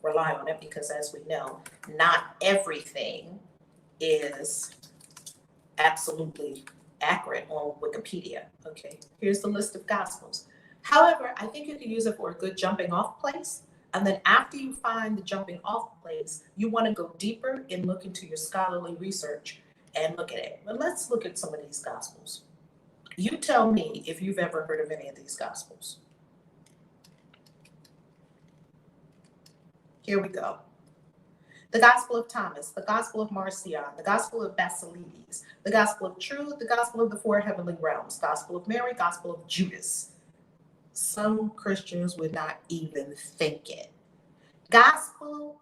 rely on it because, as we know, not everything is absolutely accurate on Wikipedia. Okay, here's the list of Gospels. However, I think you can use it for a good jumping off place. And then after you find the jumping off place, you want to go deeper and look into your scholarly research and look at it. But let's look at some of these Gospels. You tell me if you've ever heard of any of these Gospels. Here we go. The Gospel of Thomas, the Gospel of Marcion, the Gospel of Basilides, the Gospel of Truth, the Gospel of the Four Heavenly Realms, Gospel of Mary, Gospel of Judas. Some Christians would not even think it. Gospel,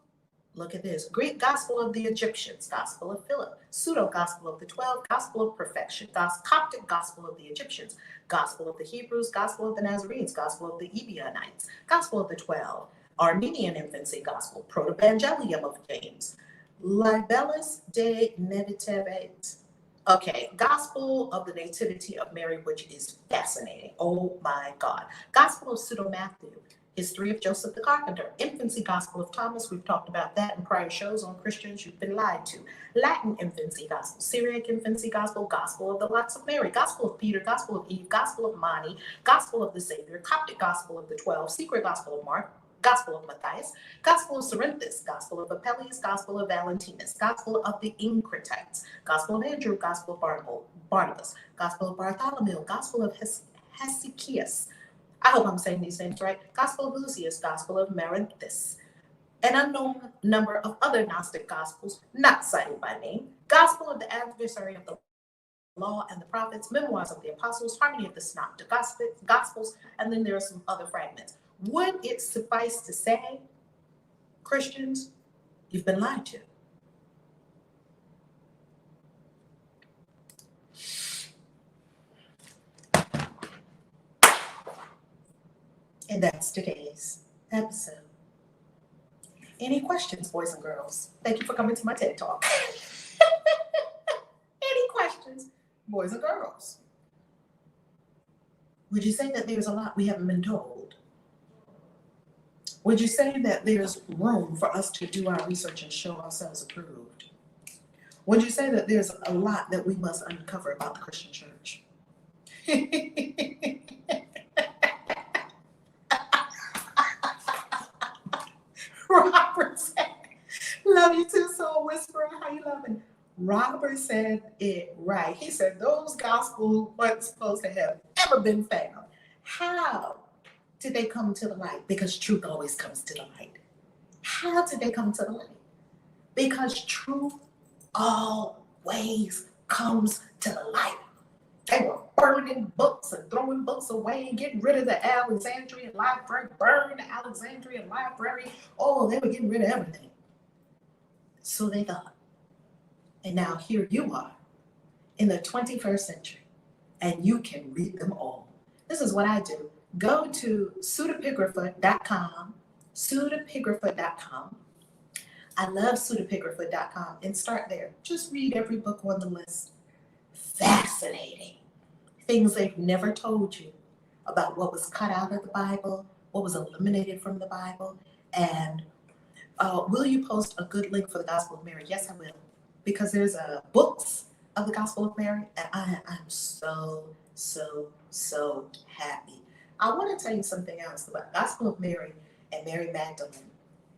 look at this, Greek Gospel of the Egyptians, Gospel of Philip, Pseudo Gospel of the 12, Gospel of Perfection, Coptic Gospel of the Egyptians, Gospel of the Hebrews, Gospel of the Nazarenes, Gospel of the Ebionites, Gospel of the 12, Armenian Infancy Gospel, Protevangelium of James, Libellus de Nativitatis. Okay, Gospel of the Nativity of Mary, which is fascinating. Oh my God. Gospel of Pseudo Matthew, History of Joseph the Carpenter, Infancy Gospel of Thomas. We've talked about that in prior shows on Christians You've Been Lied to. Latin Infancy Gospel, Syriac Infancy Gospel, Gospel of the Lots of Mary, Gospel of Peter, Gospel of Eve, Gospel of Mani, Gospel of the Savior, Coptic Gospel of the 12, Secret Gospel of Mark, Gospel of Matthias, Gospel of Cerinthus, Gospel of Apelles, Gospel of Valentinus, Gospel of the Incritites, Gospel of Andrew, Gospel of Barnabas, Gospel of Bartholomew, Gospel of Hesychius. I hope I'm saying these names right. Gospel of Lucius, Gospel of Marinthus, an unknown number of other Gnostic Gospels not cited by name, Gospel of the Adversary of the Law and the Prophets, Memoirs of the Apostles, Harmony of the Synoptic Gospels, and then there are some other fragments. Would it suffice to say, Christians, you've been lied to? And that's today's episode. Any questions, boys and girls? Thank you for coming to my TED Talk. Any questions, boys and girls? Would you say that there's a lot we haven't been told? Would you say that there's room for us to do our research and show ourselves approved? Would you say that there's a lot that we must uncover about the Christian church? Robert said, love you too, soul whisperer. How you loving? Robert said it right. He said those gospels weren't supposed to have ever been found. How did they come to the light? Because truth always comes to the light. How did they come to the light? Because truth always comes to the light. They were burning books and throwing books away and getting rid of the Alexandrian library, burn the Alexandrian library. Oh, they were getting rid of everything. So they thought. And now here you are in the 21st century, and you can read them all. This is what I do. Go to pseudepigrapha.com, pseudepigrapha.com. I love pseudepigrapha.com, and start there. Just read every book on the list. Fascinating. Things they've never told you about what was cut out of the Bible, what was eliminated from the Bible. And will you post a good link for the Gospel of Mary? Yes, I will. Because there's books of the Gospel of Mary, and I'm so happy. I want to tell you something else about Gospel of Mary and Mary Magdalene.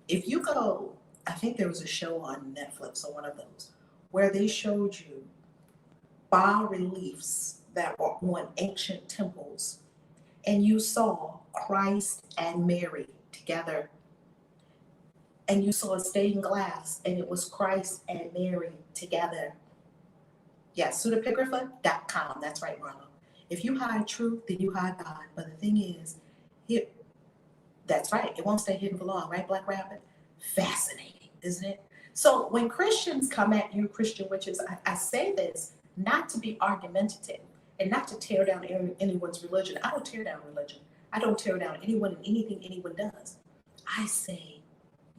If you go, I think there was a show on Netflix or one of those, where they showed you bas-reliefs that were on ancient temples, and you saw Christ and Mary together, and you saw stained glass, and it was Christ and Mary together. Yeah, pseudepigrapha.com. That's right, Marlo. If you hide truth, then you hide God. But the thing is, that's right. It won't stay hidden for long, right, Black Rabbit? Fascinating, isn't it? So when Christians come at you, Christian witches, I say this not to be argumentative and not to tear down anyone's religion. I don't tear down religion. I don't tear down anyone and anything anyone does. I say,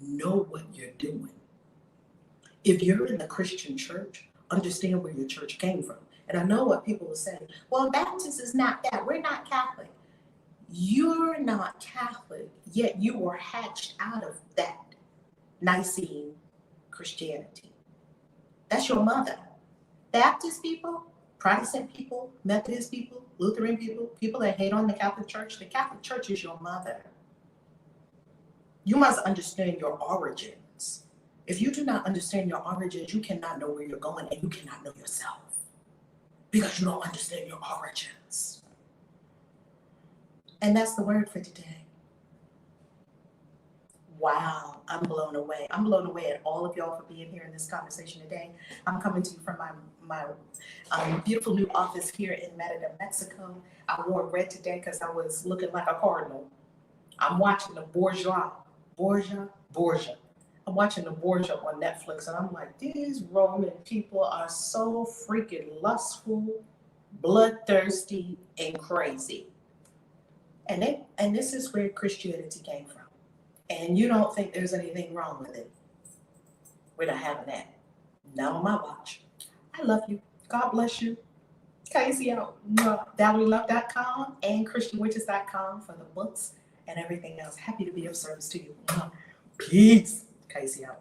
know what you're doing. If you're in the Christian church, understand where your church came from. And I know what people will say. Well, Baptist is not that. We're not Catholic. You're not Catholic, yet you were hatched out of that Nicene Christianity. That's your mother. Baptist people, Protestant people, Methodist people, Lutheran people, people that hate on the Catholic Church is your mother. You must understand your origins. If you do not understand your origins, you cannot know where you're going, and you cannot know yourself because you don't understand your origins. And that's the word for today. Wow, I'm blown away. I'm blown away at all of y'all for being here in this conversation today. I'm coming to you from my beautiful new office here in Merida, Mexico. I wore red today because I was looking like a cardinal. I'm watching the Borgia. I'm watching the Borgia on Netflix, and I'm like, these Roman people are so freaking lustful, bloodthirsty, and crazy. And this is where Christianity came from. And you don't think there's anything wrong with it. We're not having that. Not on my watch. I love you. God bless you. Casey out. ValerieLove.com and ChristianWitches.com for the books and everything else. Happy to be of service to you. Peace. Casey out.